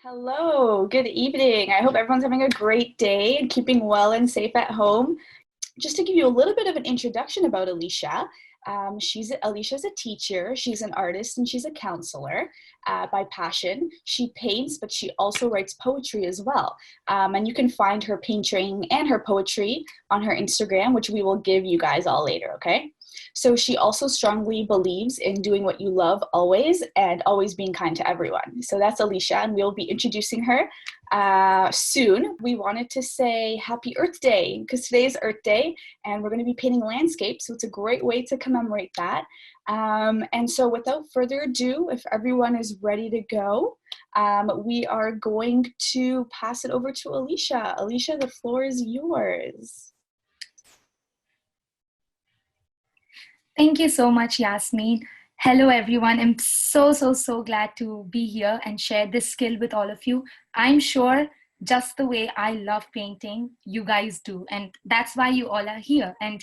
Hello, good evening. I hope everyone's having a great day and keeping well and safe at home. Just to give you a little bit of an introduction about Alisha, Alisha's a teacher, she's an artist, and she's a counselor by passion. She paints, but she also writes poetry as well. And you can find her painting and her poetry on her Instagram, which we will give you guys all later, okay? So she also strongly believes in doing what you love always and always being kind to everyone. So that's Alisha, and we'll be introducing her soon. We wanted to say Happy Earth Day because today is Earth Day and we're going to be painting landscapes. So it's a great way to commemorate that. And so without further ado, if everyone is ready to go, we are going to pass it over to Alisha. Alisha, the floor is yours. Thank you so much, Yasmin. Hello, everyone. I'm so glad to be here and share this skill with all of you. I'm sure just the way I love painting, you guys do. And that's why you all are here. And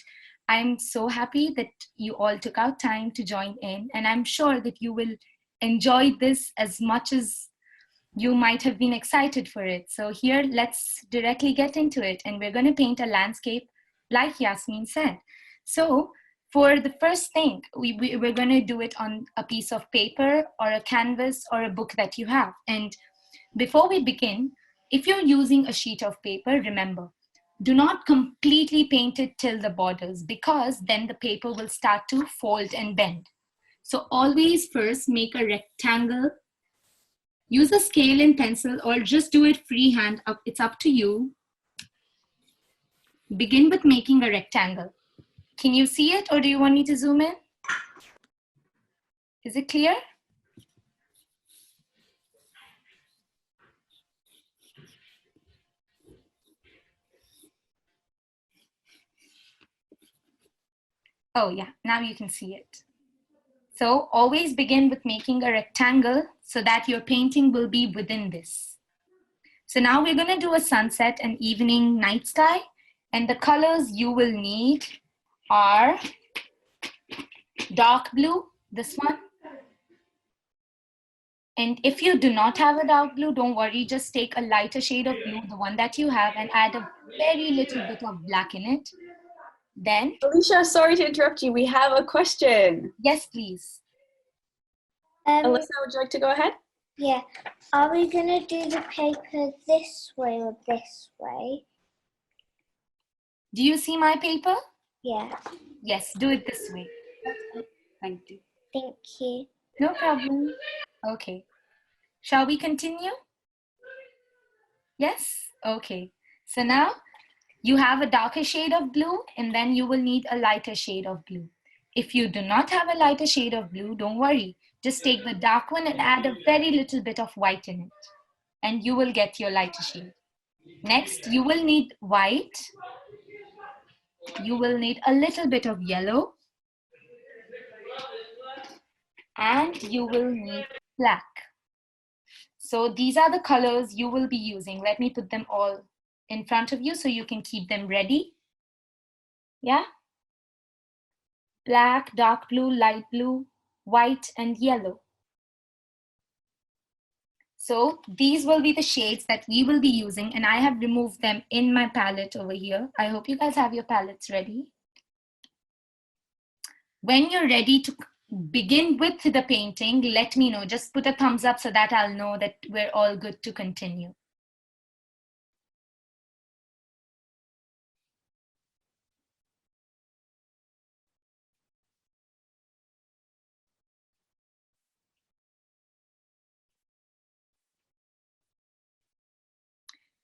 I'm so happy that you all took out time to join in. And I'm sure that you will enjoy this as much as you might have been excited for it. So here, let's directly get into it. And we're going to paint a landscape like Yasmin said. So for the first thing, we're going to do it on a piece of paper or a canvas or a book that you have. And before we begin, if you're using a sheet of paper, remember, do not completely paint it till the borders because then the paper will start to fold and bend. So always first make a rectangle. Use a scale and pencil or just do it freehand. It's up to you. Begin with making a rectangle. Can you see it or do you want me to zoom in? Is it clear? Oh yeah, now you can see it. So always begin with making a rectangle so that your painting will be within this. So now we're going to do a sunset and evening night sky. And the colors you will need are dark blue, this one. And if you do not have a dark blue, don't worry, just take a lighter shade of blue, the one that you have, and add a very little bit of black in it. Then, Alisha, sorry to interrupt you. We have a question. Yes, please. Alyssa, would you like to go ahead? Yeah. Are we going to do the paper this way or this way? Do you see my paper? Yeah. Yes, do it this way. Thank you. Thank you. No problem. Okay. Shall we continue? Yes? Okay. So now you have a darker shade of blue and then you will need a lighter shade of blue. If you do not have a lighter shade of blue, don't worry. Just take the dark one and add a very little bit of white in it and you will get your lighter shade. Next, you will need white. You will need a little bit of yellow. And you will need black. So these are the colors you will be using. Let me put them all in front of you so you can keep them ready. Yeah? Black, dark blue, light blue, white, and yellow. So these will be the shades that we will be using, and I have removed them in my palette over here. I hope you guys have your palettes ready. When you're ready to begin with the painting, let me know. Just put a thumbs up so that I'll know that we're all good to continue.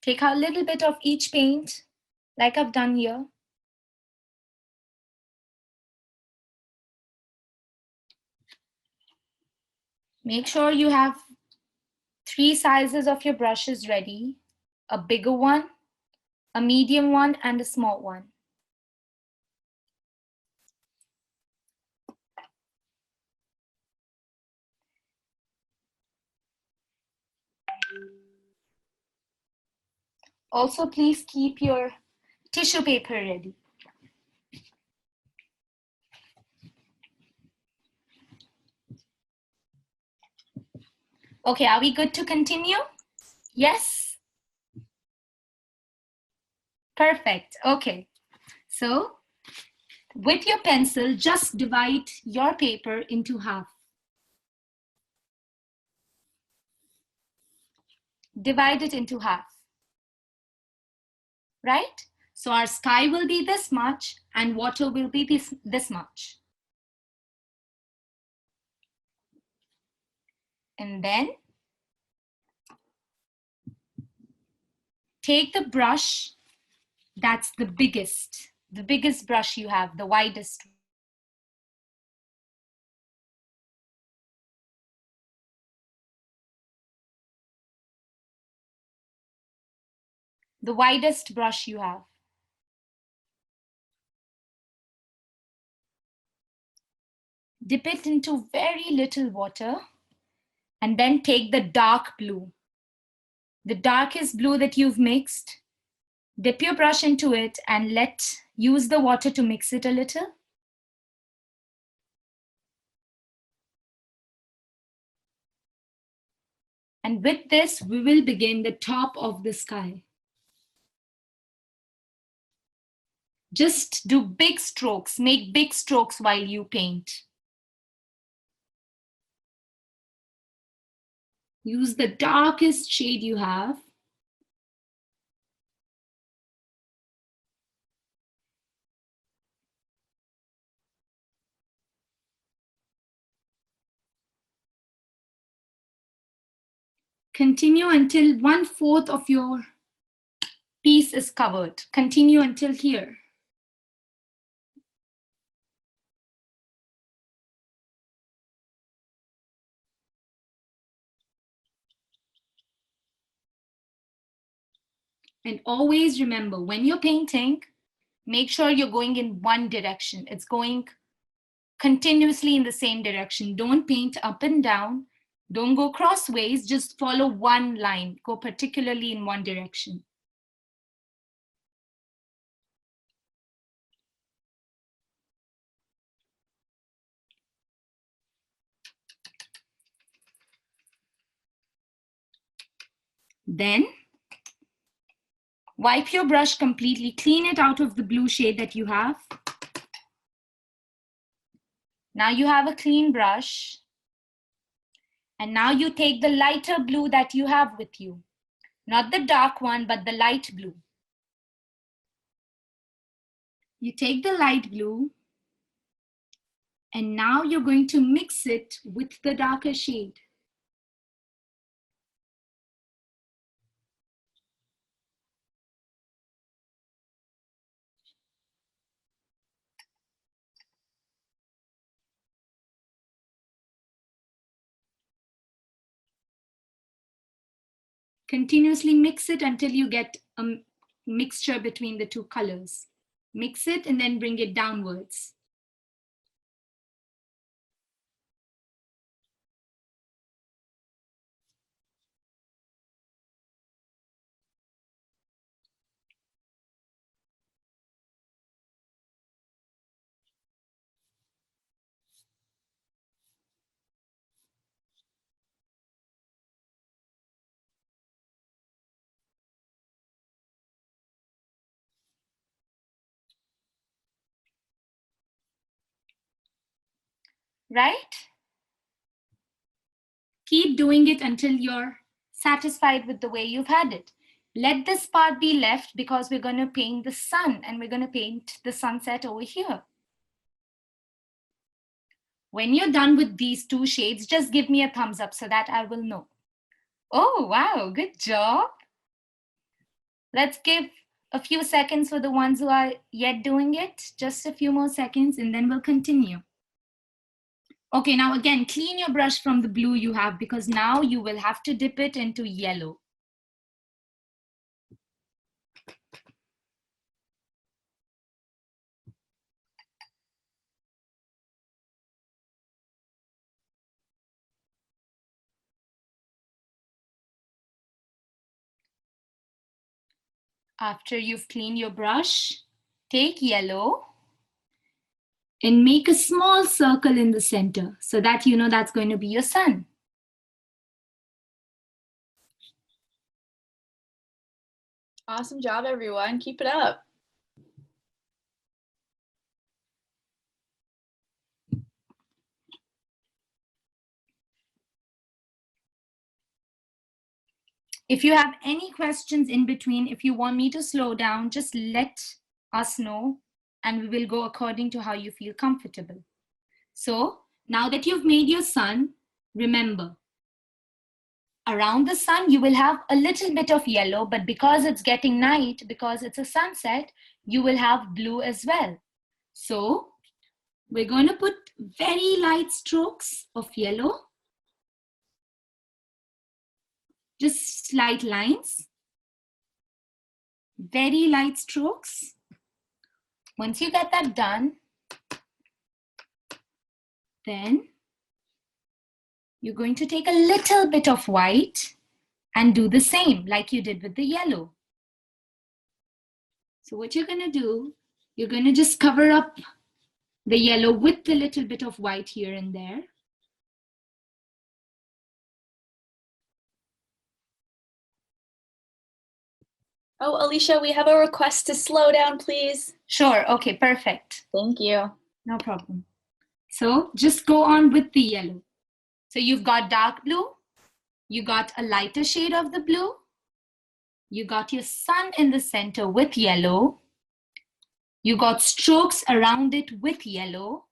Take out a little bit of each paint, like I've done here. Make sure you have 3 sizes of your brushes ready, a bigger one, a medium one, and a small one. Also, please keep your tissue paper ready. Okay, are we good to continue? Yes? Perfect. Okay. So with your pencil, just divide your paper into half. Divide it into half. Right? So our sky will be this much and water will be this much. And then take the brush that's the biggest brush you have, the widest. The widest brush you have. Dip it into very little water and then take the dark blue. The darkest blue that you've mixed, dip your brush into it and use the water to mix it a little. And with this, we will begin the top of the sky. Just do big strokes, make big strokes while you paint. Use the darkest shade you have. Continue until 1/4 of your piece is covered. Continue until here. And always remember, when you're painting, make sure you're going in one direction. It's going continuously in the same direction. Don't paint up and down. Don't go crossways, just follow one line. Go particularly in one direction. Then wipe your brush completely, clean it out of the blue shade that you have. Now you have a clean brush. And now you take the lighter blue that you have with you. Not the dark one, but the light blue. You take the light blue, and now you're going to mix it with the darker shade. Continuously mix it until you get a mixture between the two colors. Mix it and then bring it downwards. Right? Keep doing it until you're satisfied with the way you've had it. Let this part be left because we're going to paint the sun and we're going to paint the sunset over here. When you're done with these two shades, just give me a thumbs up so that I will know. Oh, wow, good job. Let's give a few seconds for the ones who are yet doing it. Just a few more seconds and then we'll continue. Okay, now again, clean your brush from the blue you have because now you will have to dip it into yellow. After you've cleaned your brush, take yellow and make a small circle in the center so that you know that's going to be your sun. Awesome job, everyone. Keep it up. If you have any questions in between, if you want me to slow down, just let us know and we will go according to how you feel comfortable. So now that you've made your sun, remember, around the sun, you will have a little bit of yellow, but because it's getting night, because it's a sunset, you will have blue as well. So we're going to put very light strokes of yellow, just slight lines, very light strokes. Once you get that done, then you're going to take a little bit of white and do the same like you did with the yellow. So what you're going to do, you're going to just cover up the yellow with a little bit of white here and there. Oh, Alisha, we have a request to slow down, please. Sure, okay, perfect. Thank you. No problem. So just go on with the yellow. So you've got dark blue, you got a lighter shade of the blue, you got your sun in the center with yellow, you got strokes around it with yellow,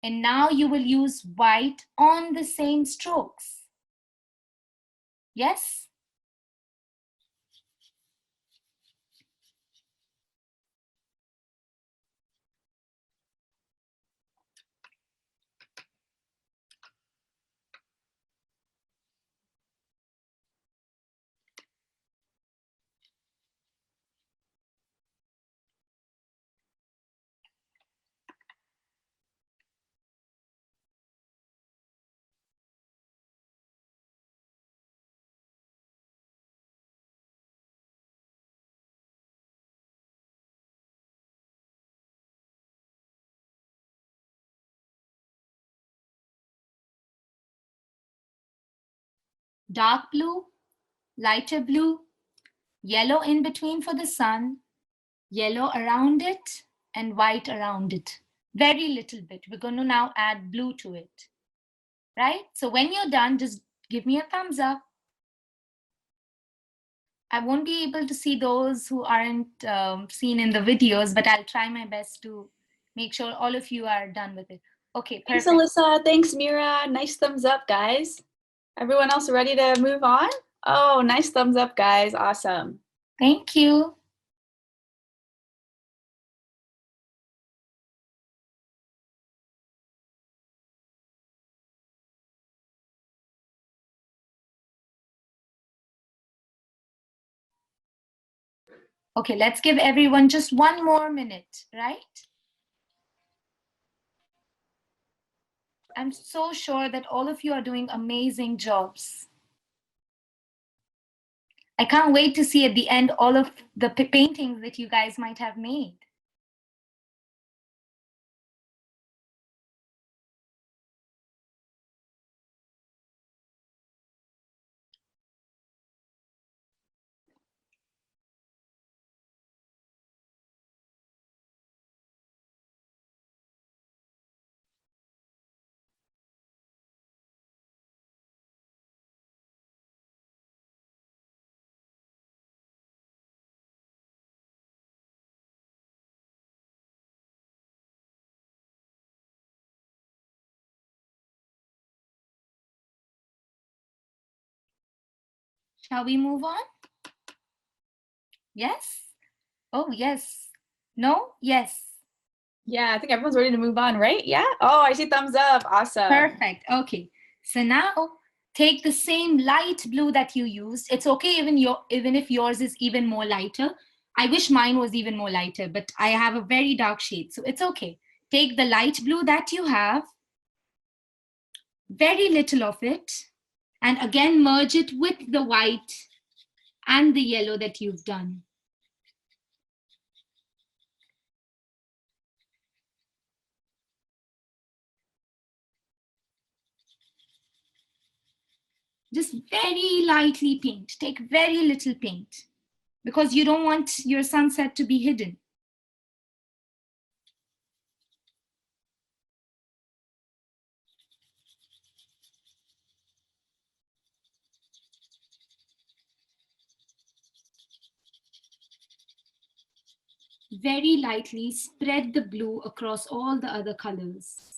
and now you will use white on the same strokes. Yes? Dark blue, lighter blue, yellow in between for the sun, yellow around it, and white around it. Very little bit. We're going to now add blue to it, right? So when you're done, just give me a thumbs up. I won't be able to see those who aren't seen in the videos, but I'll try my best to make sure all of you are done with it. Okay, perfect. Thanks, Alyssa. Thanks, Mira. Nice thumbs up, guys. Everyone else ready to move on? Oh, nice thumbs up, guys. Awesome. Thank you. Okay, let's give everyone just one more minute, right? I'm so sure that all of you are doing amazing jobs. I can't wait to see at the end all of the paintings that you guys might have made. Shall we move on? Yes? Oh, yes. No? Yes. Yeah, I think everyone's ready to move on, right? Yeah? Oh, I see thumbs up. Awesome. Perfect. Okay. So now take the same light blue that you used. It's okay even if yours is even more lighter. I wish mine was even more lighter, but I have a very dark shade, so it's okay. Take the light blue that you have, very little of it, and again merge it with the white and the yellow that you've done. Just very lightly paint. Take very little paint. because you don't want your sunset to be hidden. Very lightly spread the blue across all the other colors.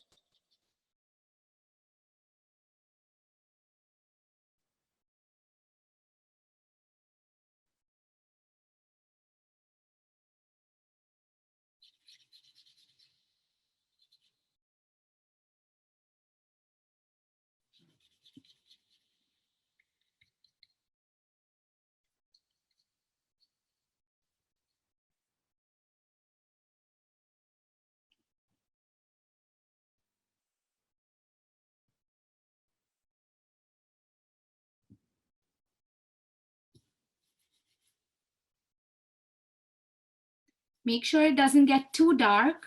Make sure it doesn't get too dark.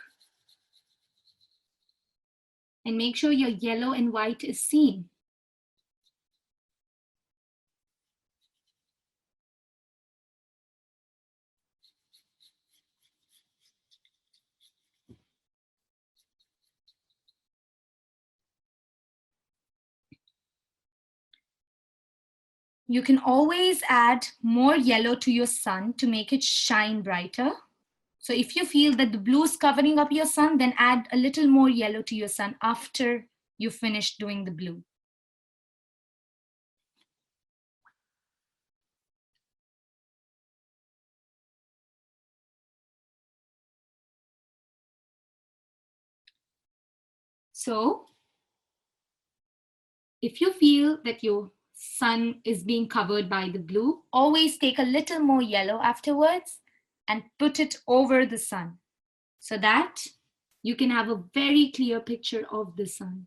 And make sure your yellow and white is seen. You can always add more yellow to your sun to make it shine brighter. So if you feel that the blue is covering up your sun, then add a little more yellow to your sun after you finish doing the blue. So if you feel that your sun is being covered by the blue, always take a little more yellow afterwards and put it over the sun so that you can have a very clear picture of the sun.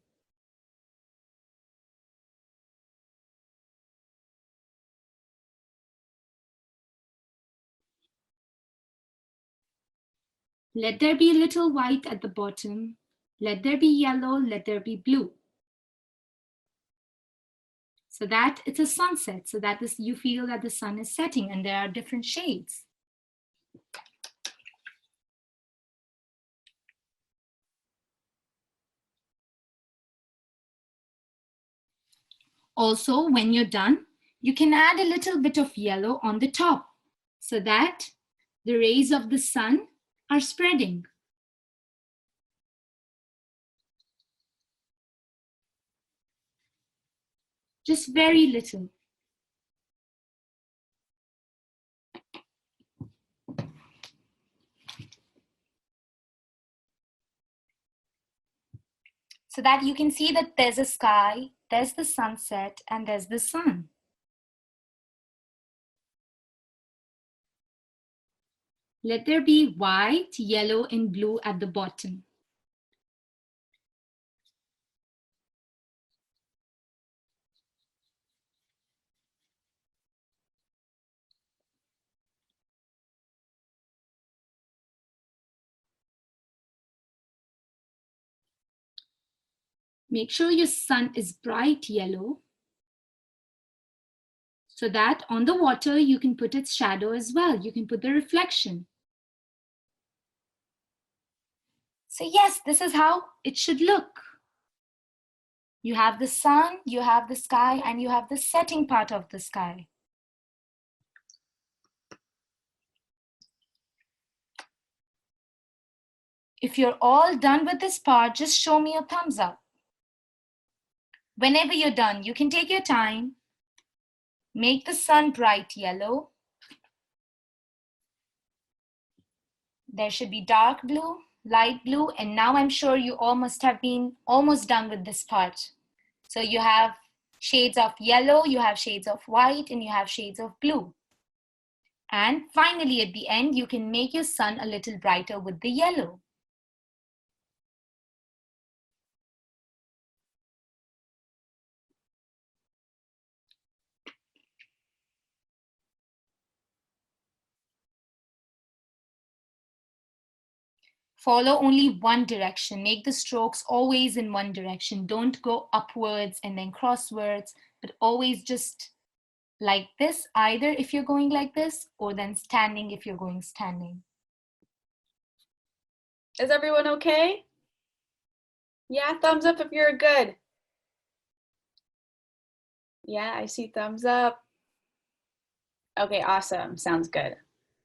Let there be a little white at the bottom. Let there be yellow, let there be blue. So that it's a sunset, so that is, you feel that the sun is setting and there are different shades. Also, when you're done, you can add a little bit of yellow on the top so that the rays of the sun are spreading. Just very little. So that you can see that there's a sky, there's the sunset, and there's the sun. Let there be white, yellow, and blue at the bottom. Make sure your sun is bright yellow so that on the water you can put its shadow as well. You can put the reflection. So yes, this is how it should look. You have the sun, you have the sky, and you have the setting part of the sky. If you're all done with this part, just show me a thumbs up. Whenever you're done, you can take your time. Make the sun bright yellow. There should be dark blue, light blue, and now I'm sure you all must have been almost done with this part. So you have shades of yellow, you have shades of white, and you have shades of blue. And finally, at the end, you can make your sun a little brighter with the yellow. Follow only one direction. Make the strokes always in one direction. Don't go upwards and then crosswards, but always just like this, either if you're going like this, or then standing if you're going standing. Is everyone okay? Yeah, thumbs up if you're good. Yeah, I see thumbs up. Okay, awesome. Sounds good.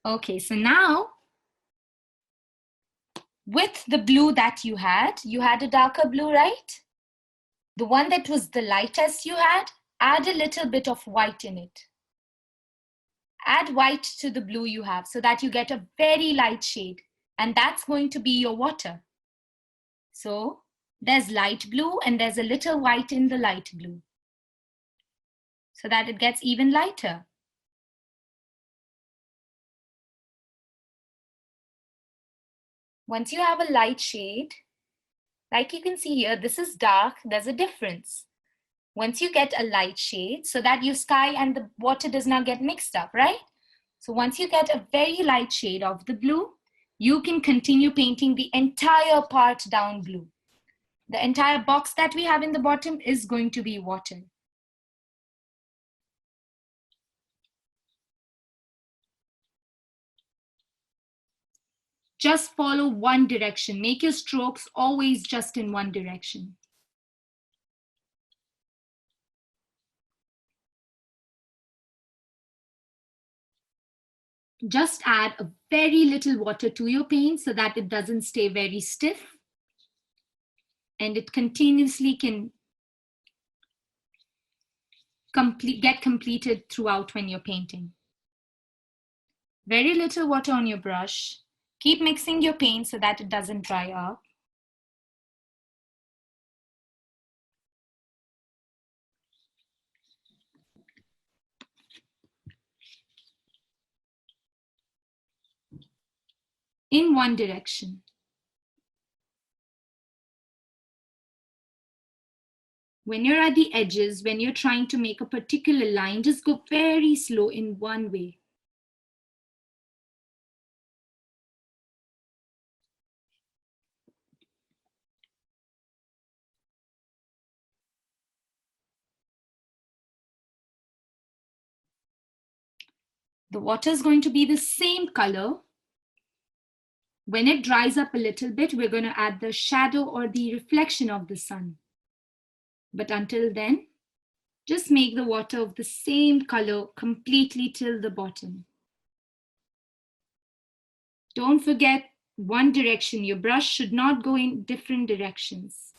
Okay, so now with the blue that you had a darker blue, right? The one that was the lightest you had, add a little bit of white in it. Add white to the blue you have so that you get a very light shade, and that's going to be your water. So there's light blue and there's a little white in the light blue so that it gets even lighter. Once you have a light shade, like you can see here, this is dark, there's a difference. Once you get a light shade, so that your sky and the water does not get mixed up, right? So once you get a very light shade of the blue, you can continue painting the entire part down blue. The entire box that we have in the bottom is going to be water. Just follow one direction. Make your strokes always just in one direction. Just add a very little water to your paint so that it doesn't stay very stiff and it continuously can get completed throughout when you're painting. Very little water on your brush. Keep mixing your paint so that it doesn't dry up. In one direction. When you're at the edges, when you're trying to make a particular line, just go very slow in one way. The water is going to be the same color. When it dries up a little bit, we're going to add the shadow or the reflection of the sun. But until then, just make the water of the same color completely till the bottom. Don't forget one direction. Your brush should not go in different directions.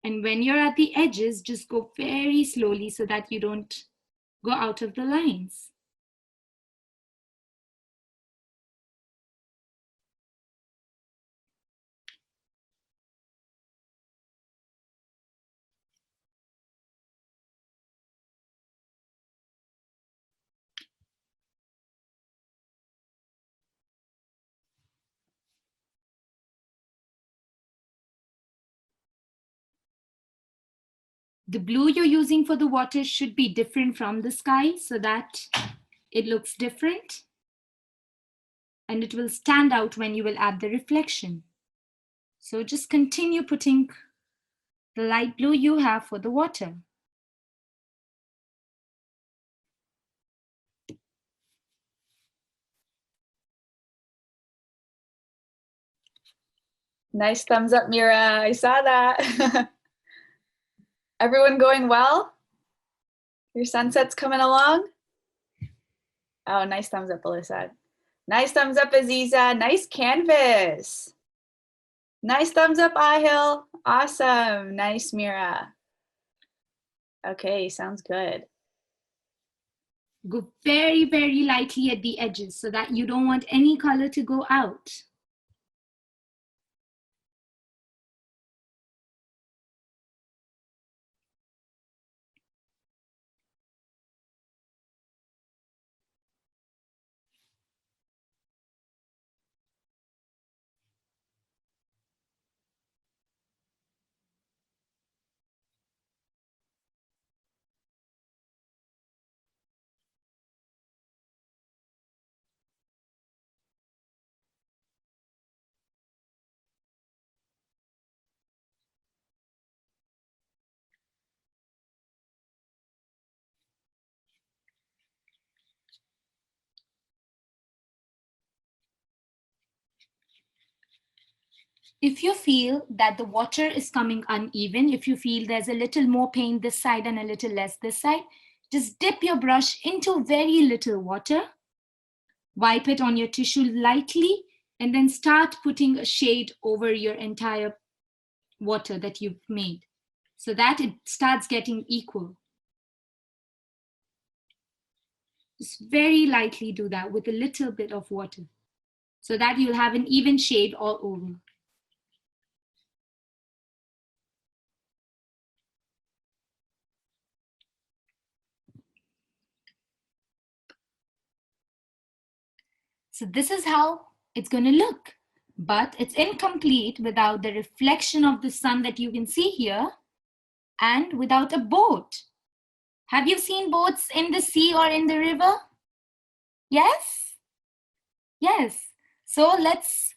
And when you're at the edges, just go very slowly so that you don't go out of the lines. The blue you're using for the water should be different from the sky so that it looks different and it will stand out when you will add the reflection. So just continue putting the light blue you have for the water. Nice thumbs up, Mira. I saw that. Everyone going well? Your sunset's coming along? Oh, nice thumbs up, Alyssa. Nice thumbs up, Aziza. Nice canvas. Nice thumbs up, Ahil. Awesome. Nice, Mira. Okay, sounds good. Go very, very lightly at the edges so that you don't want any color to go out. if you feel that the water is coming uneven, if you feel there's a little more paint this side and a little less this side, just dip your brush into very little water, wipe it on your tissue lightly, and then start putting a shade over your entire water that you've made so that it starts getting equal. Just very lightly do that with a little bit of water so that you'll have an even shade all over. So this is how it's going to look, but it's incomplete without the reflection of the sun that you can see here and without a boat. Have you seen boats in the sea or in the river? Yes? Yes. So let's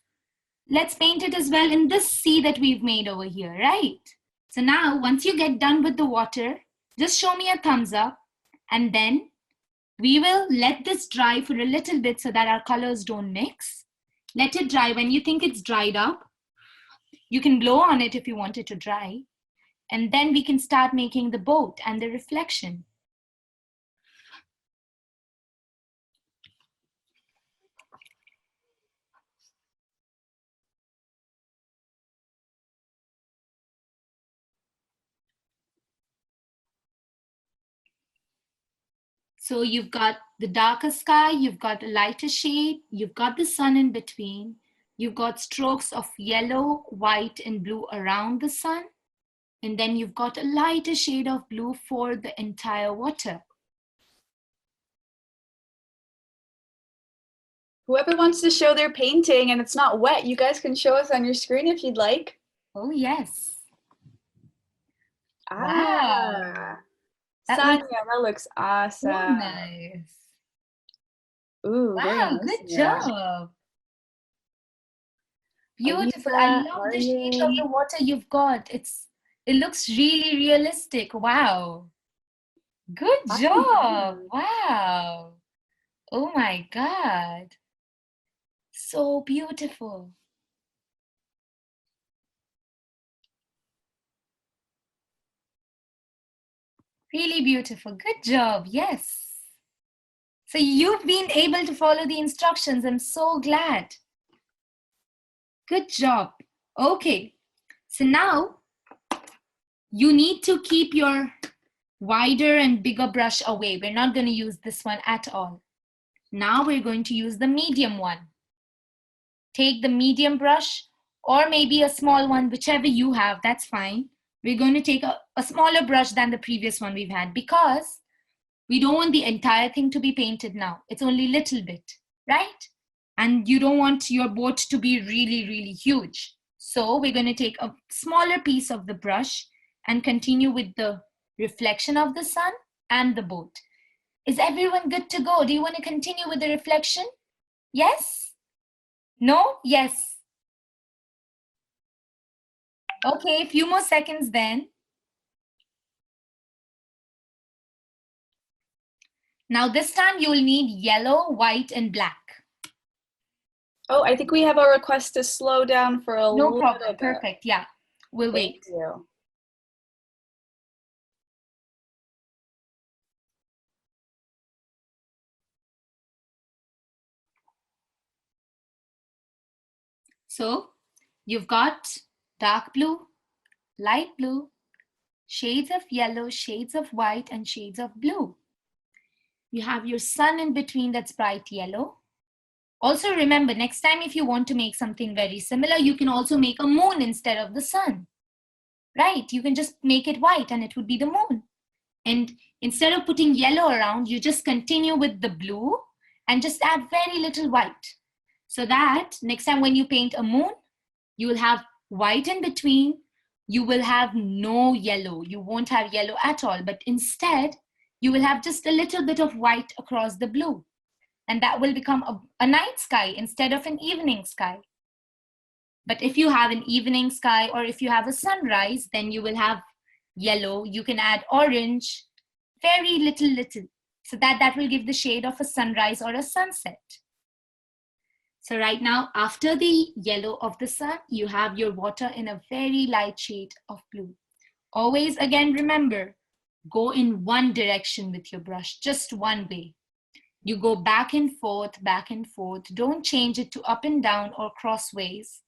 paint it as well in this sea that we've made over here, right? So now once you get done with the water, just show me a thumbs up, and then we will let this dry for a little bit so that our colors don't mix. Let it dry. When you think it's dried up, you can blow on it if you want it to dry. And then we can start making the boat and the reflection. So you've got the darker sky, you've got a lighter shade, you've got the sun in between, you've got strokes of yellow, white, and blue around the sun, and then you've got a lighter shade of blue for the entire water. Whoever wants to show their painting and it's not wet, you guys can show us on your screen if you'd like. Oh, yes. Wow. Sonia, that looks awesome. So nice. Ooh, wow, very nice. Good job. Beautiful. I love the shade of the water you've got. It looks really realistic. Wow. Good job. Wow. Oh my God. So beautiful. Really beautiful. Good job. Yes. So you've been able to follow the instructions. I'm so glad. Good job. Okay. So now you need to keep your wider and bigger brush away. We're not going to use this one at all. Now we're going to use the medium one. Take the medium brush or maybe a small one, whichever you have, that's fine. We're going to take a smaller brush than the previous one we've had because we don't want the entire thing to be painted now. It's only a little bit, right? And you don't want your boat to be really, really huge. So we're going to take a smaller piece of the brush and continue with the reflection of the sun and the boat. Is everyone good to go? Do you want to continue with the reflection? Yes? No? Yes. Okay, a few more seconds then. Now this time you will need yellow, white, and black. Oh, I think we have a request to slow down for a little bit. No problem. Perfect. Yeah, we'll wait. Thank you. So you've got dark blue, light blue, shades of yellow, shades of white, and shades of blue. You have your sun in between that's bright yellow. Also remember, next time if you want to make something very similar, you can also make a moon instead of the sun. Right? You can just make it white and it would be the moon. And instead of putting yellow around, you just continue with the blue and just add very little white. So that next time when you paint a moon, you will have white in between. You will have no yellow. You won't have yellow at all. But instead, you will have just a little bit of white across the blue. And that will become a night sky instead of an evening sky. But if you have an evening sky or if you have a sunrise, then you will have yellow. You can add orange, very little. So that will give the shade of a sunrise or a sunset. So right now, after the yellow of the sun, you have your water in a very light shade of blue. Always, again, remember, go in one direction with your brush, just one way. You go back and forth, back and forth. Don't change it to up and down or crossways.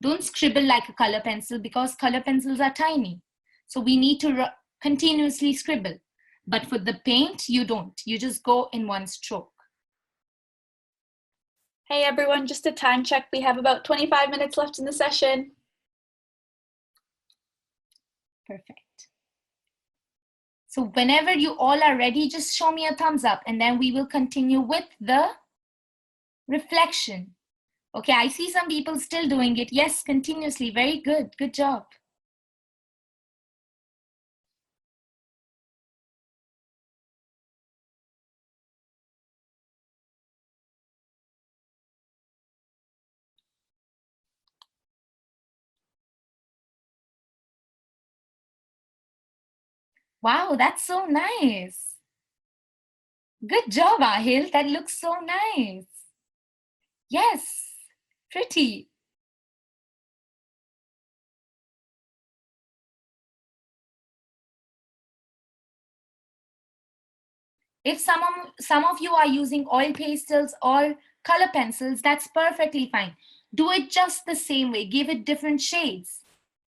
Don't scribble like a color pencil because color pencils are tiny. So we need to continuously scribble. But for the paint, you don't. You just go in one stroke. Hey everyone, just a time check. We have about 25 minutes left in the session. Perfect. So whenever you all are ready, just show me a thumbs up and then we will continue with the reflection. Okay, I see some people still doing it. Yes, continuously. Very good. Good job. Wow, that's so nice. Good job, Ahil. That looks so nice. Yes, pretty. If some of you are using oil pastels or color pencils, that's perfectly fine. Do it just the same way. Give it different shades,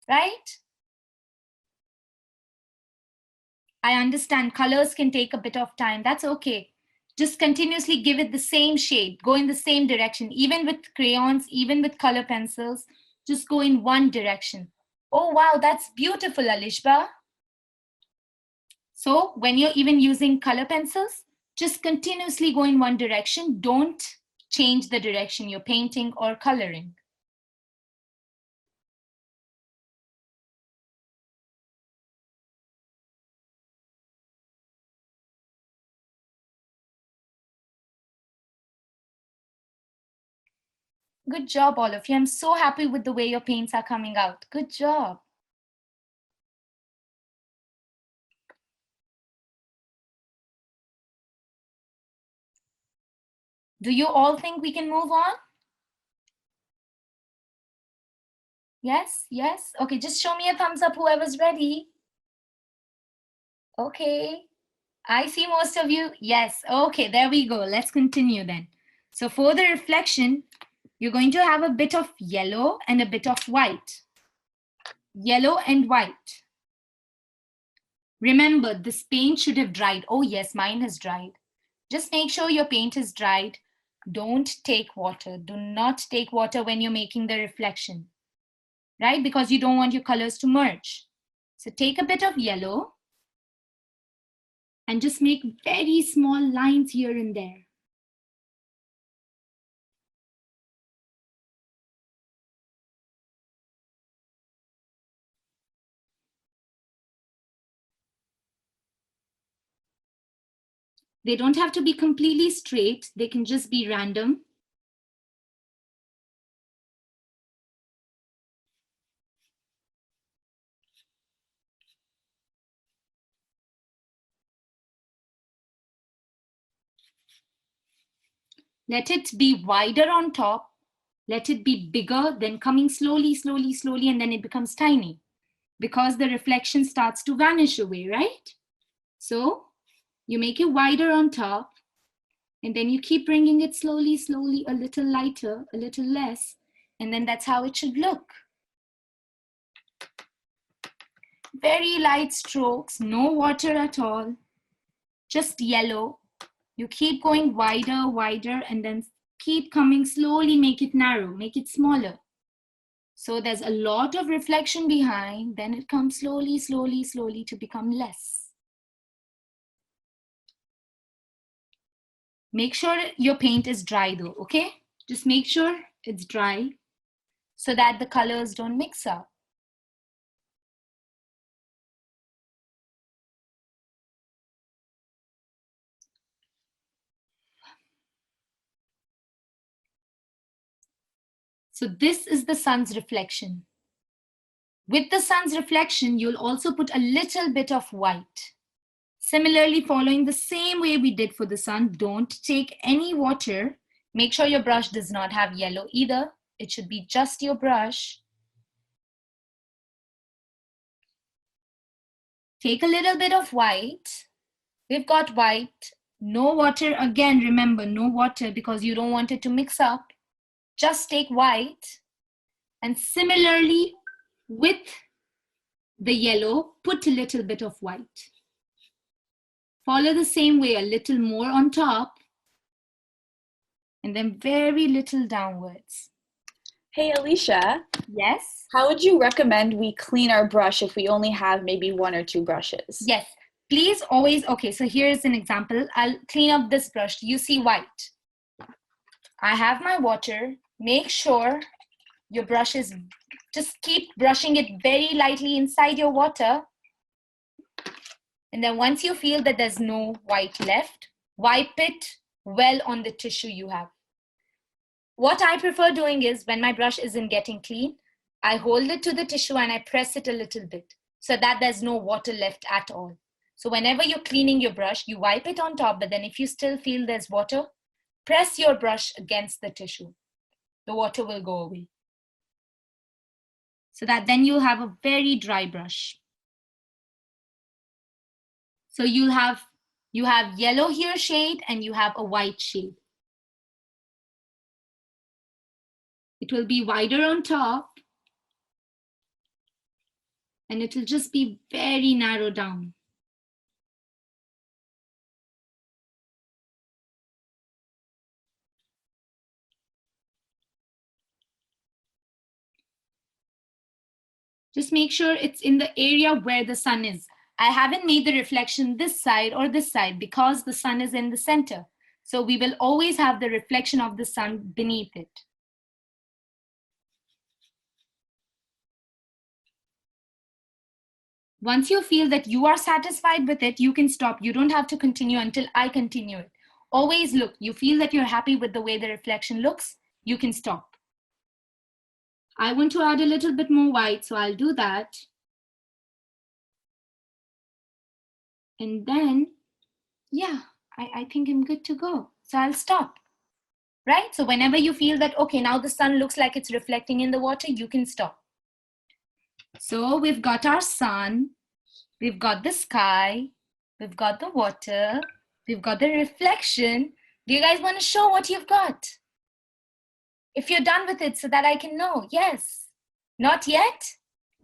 right? I understand colors can take a bit of time. That's okay. Just continuously give it the same shade. Go in the same direction. Even with crayons, even with color pencils, just go in one direction. Oh, wow, that's beautiful, Alishba. So when you're even using color pencils, just continuously go in one direction. Don't change the direction you're painting or coloring. Good job, all of you. I'm so happy with the way your paints are coming out. Good job. Do you all think we can move on? Yes, yes. Okay, just show me a thumbs up, whoever's ready. Okay, I see most of you. Yes, okay, there we go. Let's continue then. So for the reflection, you're going to have a bit of yellow and a bit of white. Yellow and white. Remember, this paint should have dried. Oh yes, mine has dried. Just make sure your paint is dried. Don't take water. Do not take water when you're making the reflection, right? Because you don't want your colors to merge. So take a bit of yellow and just make very small lines here and there. They don't have to be completely straight. They can just be random. Let it be wider on top. Let it be bigger, then coming slowly, slowly, slowly, and then it becomes tiny because the reflection starts to vanish away, right? So you make it wider on top, and then you keep bringing it slowly, slowly, a little lighter, a little less, and then that's how it should look. Very light strokes, no water at all, just yellow. You keep going wider, wider, and then keep coming slowly, make it narrow, make it smaller. So there's a lot of reflection behind, then it comes slowly, slowly, slowly to become less. Make sure your paint is dry though, okay? Just make sure it's dry so that the colors don't mix up. So this is the sun's reflection. With the sun's reflection, you'll also put a little bit of white. Similarly, following the same way we did for the sun, don't take any water Make sure your brush does not have yellow either. It should be just your brush. Take a little bit of white. We've got white. No water. Again, remember, no water because you don't want it to mix up. Just take white. And similarly, with the yellow, put a little bit of white. Follow the same way, a little more on top. And then very little downwards. Hey, Alisha. Yes? How would you recommend we clean our brush if we only have maybe 1 or 2 brushes? Yes. Please always, okay, so here's an example. I'll clean up this brush. You see white. I have my water. Make sure your brush is, just keep brushing it very lightly inside your water. And then once you feel that there's no white left, wipe it well on the tissue you have. What I prefer doing is when my brush isn't getting clean, I hold it to the tissue and I press it a little bit so that there's no water left at all. So whenever you're cleaning your brush, you wipe it on top, but then if you still feel there's water, press your brush against the tissue. The water will go away. So that then you'll have a very dry brush. So you have yellow here shade and you have a white shade. It will be wider on top and it will just be very narrow down. Just make sure it's in the area where the sun is. I haven't made the reflection this side or this side because the sun is in the center. So we will always have the reflection of the sun beneath it. Once you feel that you are satisfied with it, you can stop. You don't have to continue until I continue it. Always look. You feel that you're happy with the way the reflection looks, you can stop. I want to add a little bit more white, so I'll do that. And then, yeah, I think I'm good to go. So I'll stop, right? So whenever you feel that, okay, now the sun looks like it's reflecting in the water, you can stop. So we've got our sun, we've got the sky, we've got the water, we've got the reflection. Do you guys want to show what you've got? If you're done with it so that I can know. Yes. Not yet?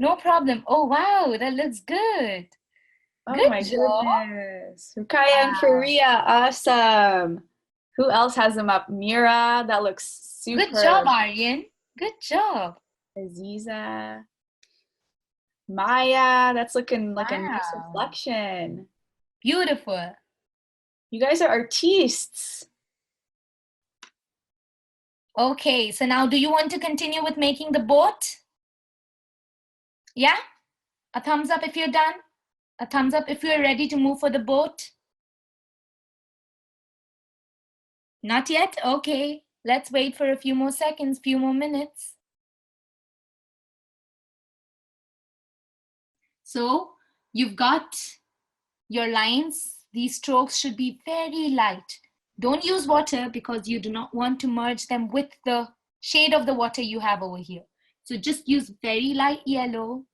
No problem. Oh, wow, that looks good. Oh good my job. goodness. Rukaya and Faria, awesome. Who else has them up? Mira, that looks super. Good job, Aryan. Good job. Aziza. Maya, that's looking like a nice Wow. reflection. Beautiful. You guys are artistes. Okay, so now do you want to continue with making the boat? Yeah? A thumbs up if you're done. A thumbs up if you're ready to move for the boat. Not yet? Okay. Let's wait for a few more seconds, few more minutes. So you've got your lines. These strokes should be very light. Don't use water because you do not want to merge them with the shade of the water you have over here. So just use very light yellow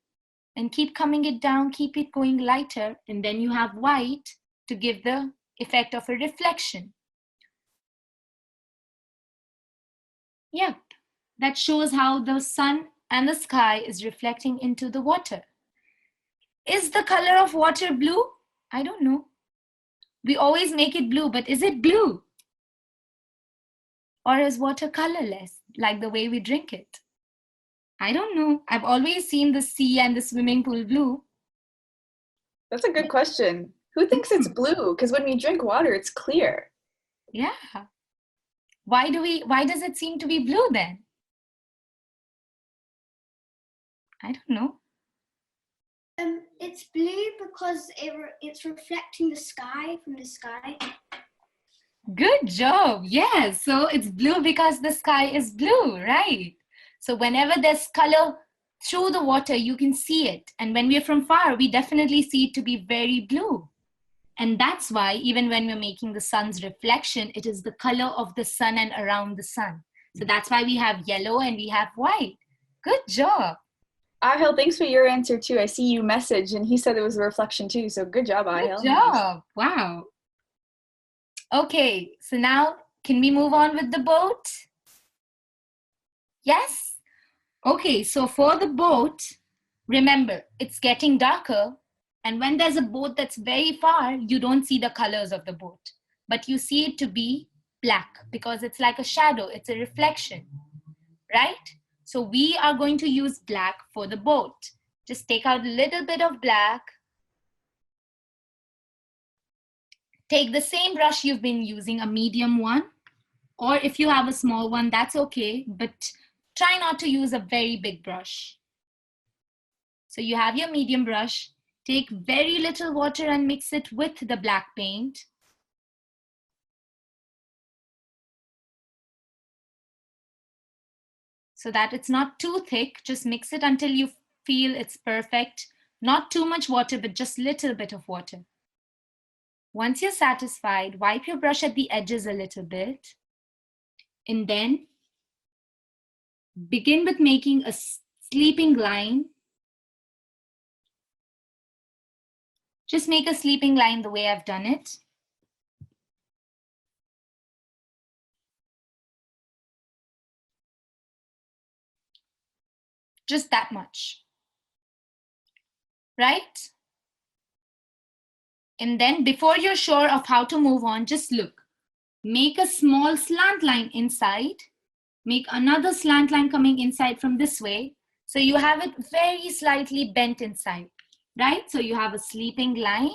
and keep coming it down, keep it going lighter, and then you have white to give the effect of a reflection. Yep, that shows how the sun and the sky is reflecting into the water. Is the color of water blue? I don't know. We always make it blue, but is it blue? Or is water colorless, like the way we drink it? I don't know. I've always seen the sea and the swimming pool blue. That's a good question. Who thinks it's blue? Because when we drink water, it's clear. Yeah. Why does it seem to be blue then? I don't know. It's blue because it's reflecting the sky from the sky. Good job. Yes. So it's blue because the sky is blue, right? So whenever there's color through the water, you can see it. And when we're from far, we definitely see it to be very blue. And that's why even when we're making the sun's reflection, it is the color of the sun and around the sun. So that's why we have yellow and we have white. Good job. Ahil, thanks for your answer too. I see you message and he said it was a reflection too. So good job, Ahil. Good job. Wow. Okay, so now can we move on with the boat? Yes? Okay, so for the boat, remember, it's getting darker. And when there's a boat that's very far, you don't see the colors of the boat. But you see it to be black because it's like a shadow. It's a reflection, right? So we are going to use black for the boat. Just take out a little bit of black. Take the same brush you've been using, a medium one. Or if you have a small one, that's okay. But try not to use a very big brush. So you have your medium brush. Take very little water and mix it with the black paint. So that it's not too thick, just mix it until you feel it's perfect. Not too much water, but just a little bit of water. Once you're satisfied, wipe your brush at the edges a little bit. And then begin with making a sleeping line. Just make a sleeping line the way I've done it. Just that much, right? And then before you're sure of how to move on, just look. Make a small slant line inside. Make another slant line coming inside from this way. So you have it very slightly bent inside, right? So you have a sleeping line,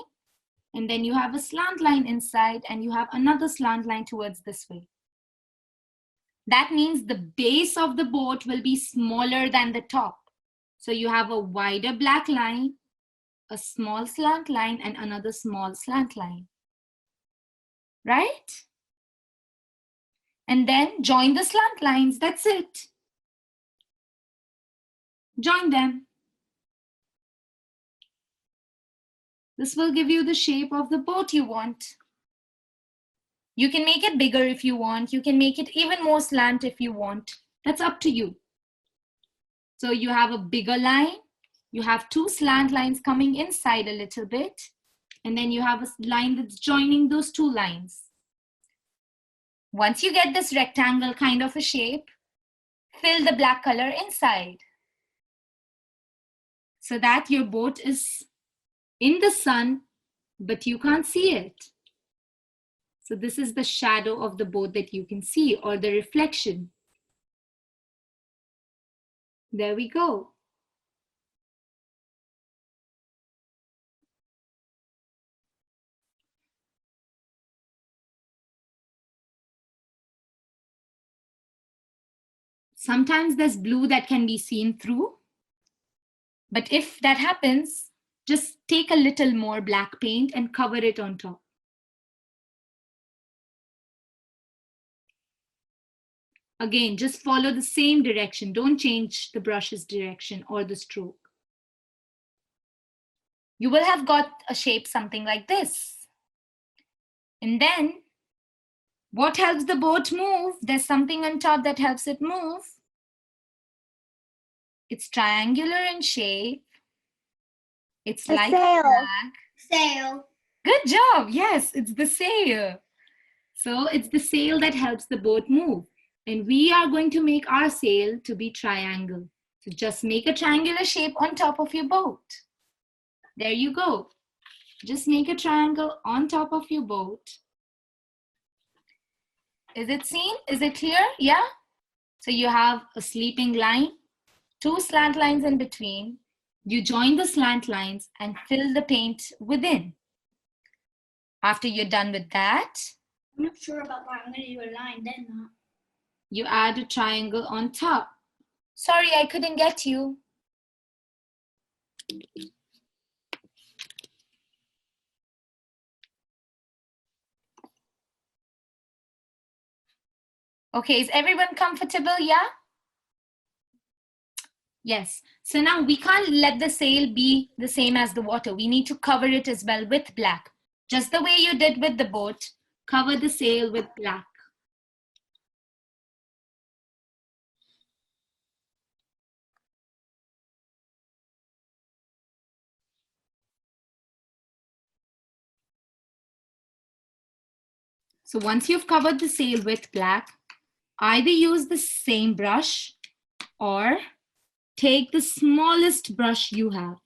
and then you have a slant line inside, and you have another slant line towards this way. That means the base of the boat will be smaller than the top. So you have a wider black line, a small slant line, and another small slant line, right? And then join the slant lines, that's it. Join them. This will give you the shape of the boat you want. You can make it bigger if you want. You can make it even more slant if you want. That's up to you. So you have a bigger line. You have two slant lines coming inside a little bit. And then you have a line that's joining those two lines. Once you get this rectangle kind of a shape, fill the black color inside so that your boat is in the sun, but you can't see it. So this is the shadow of the boat that you can see, or the reflection. There we go. Sometimes there's blue that can be seen through. But if that happens, just take a little more black paint and cover it on top. Again, just follow the same direction. Don't change the brush's direction or the stroke. You will have got a shape something like this. And then, what helps the boat move? There's something on top that helps it move. It's triangular in shape. It's like a flag. Sail. Good job. Yes, it's the sail. So it's the sail that helps the boat move. And we are going to make our sail to be triangle. So just make a triangular shape on top of your boat. There you go. Just make a triangle on top of your boat. Is it seen? Is it clear? Yeah? So you have a sleeping line, two slant lines in between. You join the slant lines and fill the paint within. After you're done with that, I'm not sure about that. I'm going to do a line then that. You add a triangle on top. Sorry, I couldn't get you. Okay, is everyone comfortable? Yeah? Yes. So now we can't let the sail be the same as the water. We need to cover it as well with black. Just the way you did with the boat, cover the sail with black. So once you've covered the sail with black, either use the same brush or take the smallest brush you have,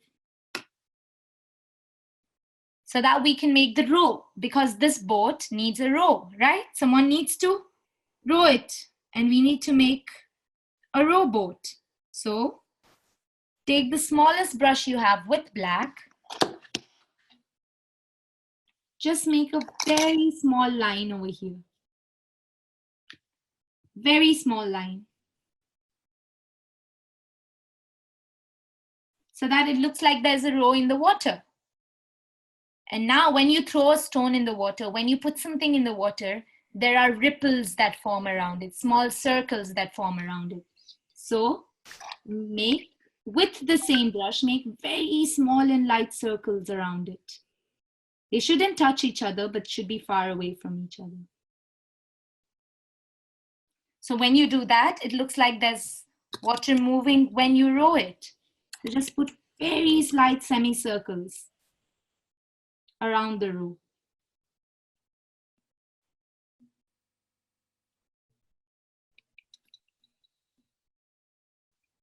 so that we can make the row, because this boat needs a row, right? Someone needs to row it, and we need to make a rowboat. So take the smallest brush you have with black. Just make a very small line over here. Very small line. So that it looks like there's a row in the water. And now when you throw a stone in the water, when you put something in the water, there are ripples that form around it, small circles that form around it. So make, with the same brush, make very small and light circles around it. They shouldn't touch each other, but should be far away from each other. So when you do that, it looks like there's water moving when you row it. So just put very slight semicircles around the row.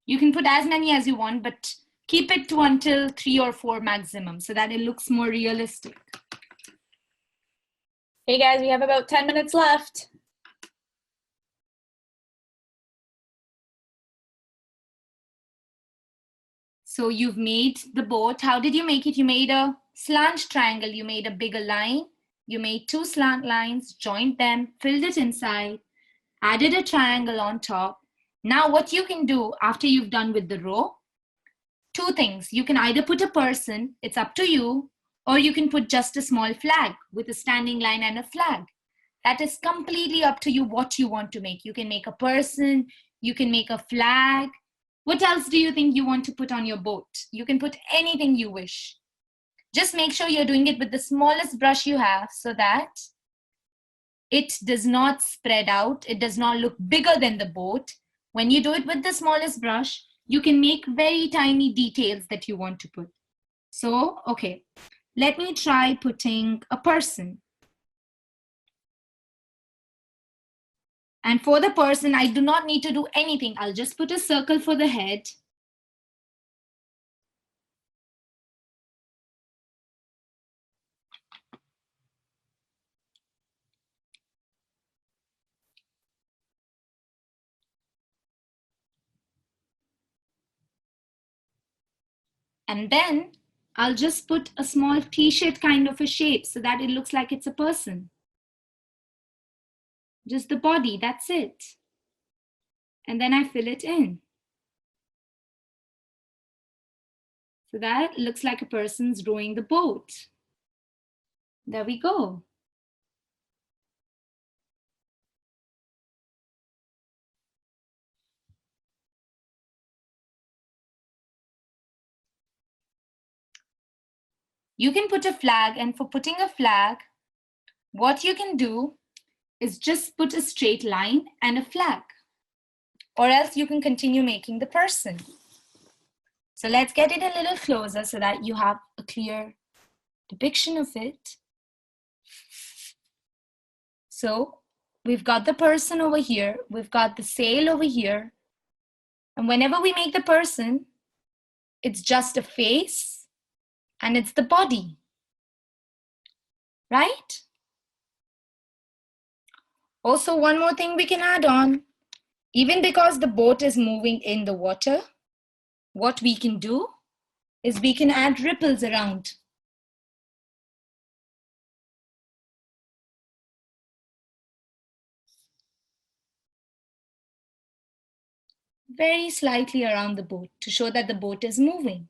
You can put as many as you want, but keep it to until 3 or 4 maximum, so that it looks more realistic. Hey guys, we have about 10 minutes left. So you've made the boat. How did you make it? You made a slant triangle. You made a bigger line. You made 2 slant lines, joined them, filled it inside, added a triangle on top. Now what you can do after you've done with the row, 2 things. You can either put a person, it's up to you, or you can put just a small flag with a standing line and a flag. That is completely up to you what you want to make. You can make a person, you can make a flag. What else do you think you want to put on your boat? You can put anything you wish. Just make sure you're doing it with the smallest brush you have, so that it does not spread out. It does not look bigger than the boat. When you do it with the smallest brush, you can make very tiny details that you want to put. So, okay, let me try putting a person. And for the person, I do not need to do anything. I'll just put a circle for the head. And then I'll just put a small t-shirt kind of a shape so that it looks like it's a person. Just the body, that's it. And then I fill it in. So that looks like a person's rowing the boat. There we go. You can put a flag, and for putting a flag, what you can do is just put a straight line and a flag, or else you can continue making the person. So let's get it a little closer so that you have a clear depiction of it. So we've got the person over here, we've got the sail over here, and whenever we make the person, it's just a face and it's the body, right? Also, one more thing we can add on, even because the boat is moving in the water, what we can do is we can add ripples around. Very slightly around the boat to show that the boat is moving.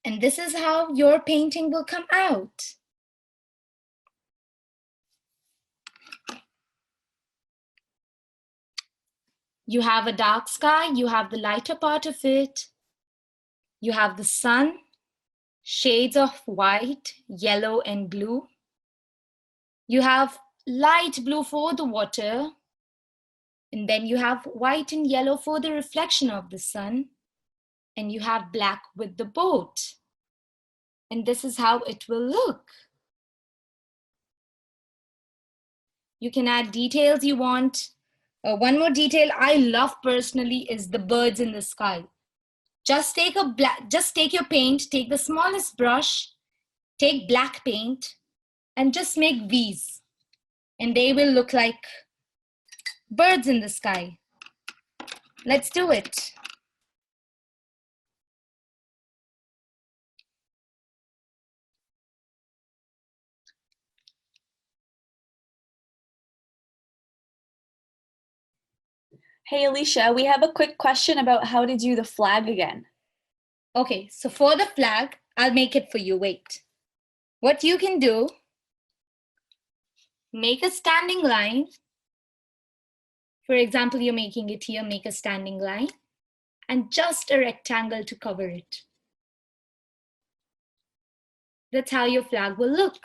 And this is how your painting will come out. You have a dark sky, you have the lighter part of it, you have the sun, shades of white, yellow, and blue. You have light blue for the water, and then you have white and yellow for the reflection of the sun, and you have black with the boat. And this is how it will look. You can add details you want. One more detail I love personally is the birds in the sky. Just take your paint, take the smallest brush, take black paint, and just make V's. And they will look like birds in the sky. Let's do it. Hey, Alisha, we have a quick question about how to do the flag again. Okay, so for the flag, I'll make it for you. Wait. What you can do, make a standing line. For example, you're making it here, make a standing line and just a rectangle to cover it. That's how your flag will look.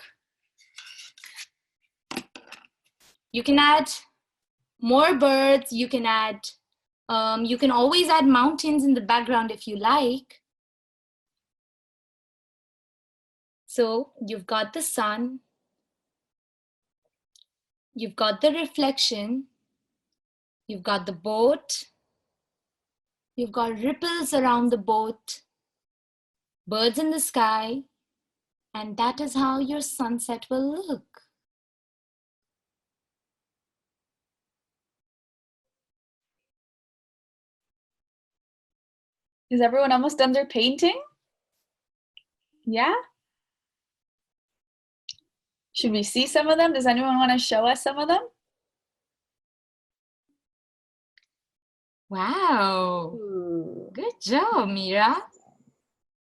You can add more birds, you can always add mountains in the background if you like. So you've got the sun, you've got the reflection, you've got the boat, you've got ripples around the boat, birds in the sky, and that is how your sunset will look. Is everyone almost done their painting? Yeah? Should we see some of them? Does anyone want to show us some of them? Wow. Ooh. Good job, Mira.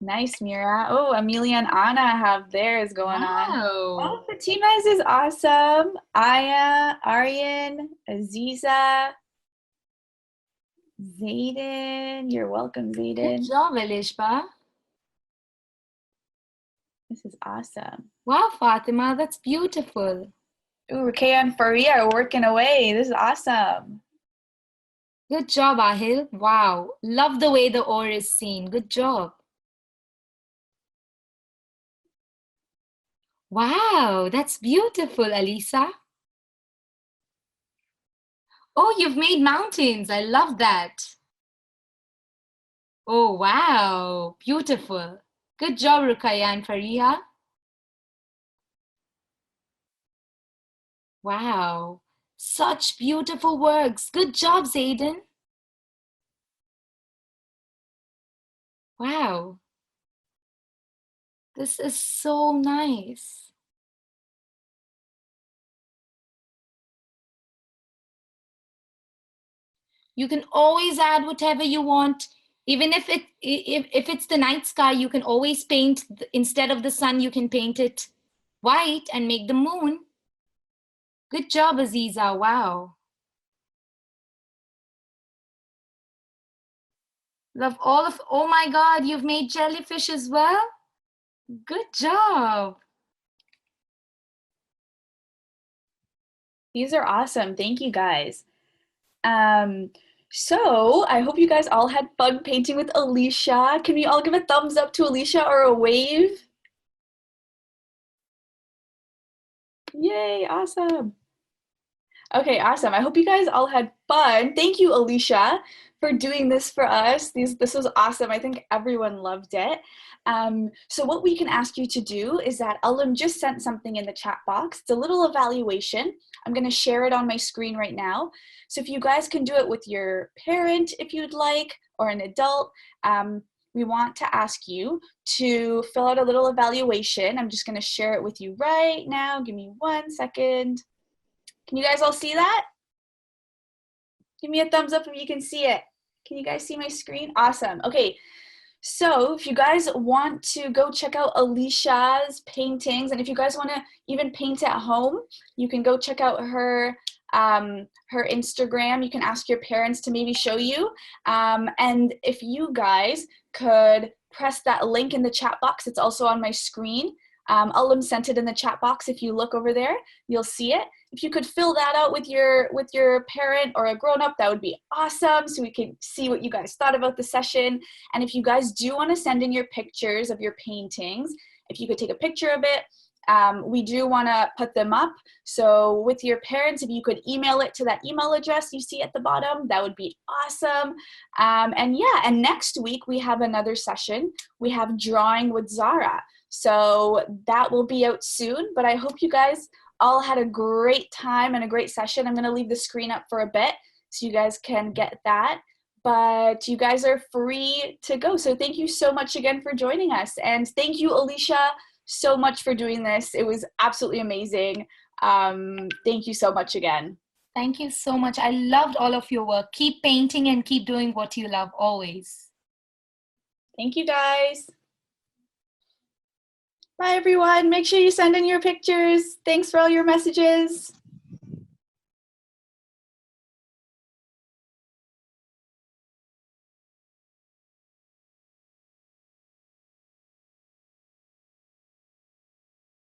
Nice, Mira. Oh, Amelia and Anna have theirs going on. Wow. Oh, Fatima's is awesome. Aya, Aryan, Aziza, Zayden. You're welcome, Zayden. Good job, Alisha. This is awesome. Wow, Fatima, that's beautiful. Ooh, Rukia and Faria are working away. This is awesome. Good job, Ahil. Wow. Love the way the ore is seen. Good job. Wow, that's beautiful, Alisa. Oh, you've made mountains. I love that. Oh, wow. Beautiful. Good job, Rukaya and Fariha. Wow. Such beautiful works. Good job, Zayden. Wow. This is so nice. You can always add whatever you want. Even if it's the night sky, you can always paint, instead of the sun, you can paint it white and make the moon. Good job, Aziza. Wow. Love all of, oh my God, you've made jellyfish as well? Good job. These are awesome. Thank you, guys. So I hope you guys all had fun painting with Alisha. Can we all give a thumbs up to Alisha or a wave? Yay, awesome. Okay, awesome. I hope you guys all had fun. Thank you, Alisha, for doing this for us. This was awesome. I think everyone loved it. So what we can ask you to do is that Elam just sent something in the chat box. It's a little evaluation. I'm going to share it on my screen right now. So if you guys can do it with your parent, if you'd like, or an adult, we want to ask you to fill out a little evaluation. I'm just going to share it with you right now. Give me 1 second. Can you guys all see that? Give me a thumbs up if you can see it. Can you guys see my screen? Awesome. Okay, so if you guys want to go check out Alisha's paintings, and if you guys want to even paint at home, you can go check out her her Instagram. You can ask your parents to maybe show you. And if you guys could press that link in the chat box, it's also on my screen. Ullum sent it in the chat box. If you look over there, you'll see it. If you could fill that out with your parent or a grown-up, that would be awesome, so we can see what you guys thought about the session. And if you guys do want to send in your pictures of your paintings, if you could take a picture of it, we do want to put them up. So with your parents, if you could email it to that email address you see at the bottom, that would be awesome. And yeah, and next week we have another session. We have Drawing with Zara. So that will be out soon, but I hope you guys all had a great time and a great session. I'm going to leave the screen up for a bit so you guys can get that, but you guys are free to go. So thank you so much again for joining us. And thank you, Alisha, so much for doing this. It was absolutely amazing. Thank you so much again. Thank you so much. I loved all of your work. Keep painting and keep doing what you love always. Thank you, guys. Bye, everyone. Make sure you send in your pictures. Thanks for all your messages.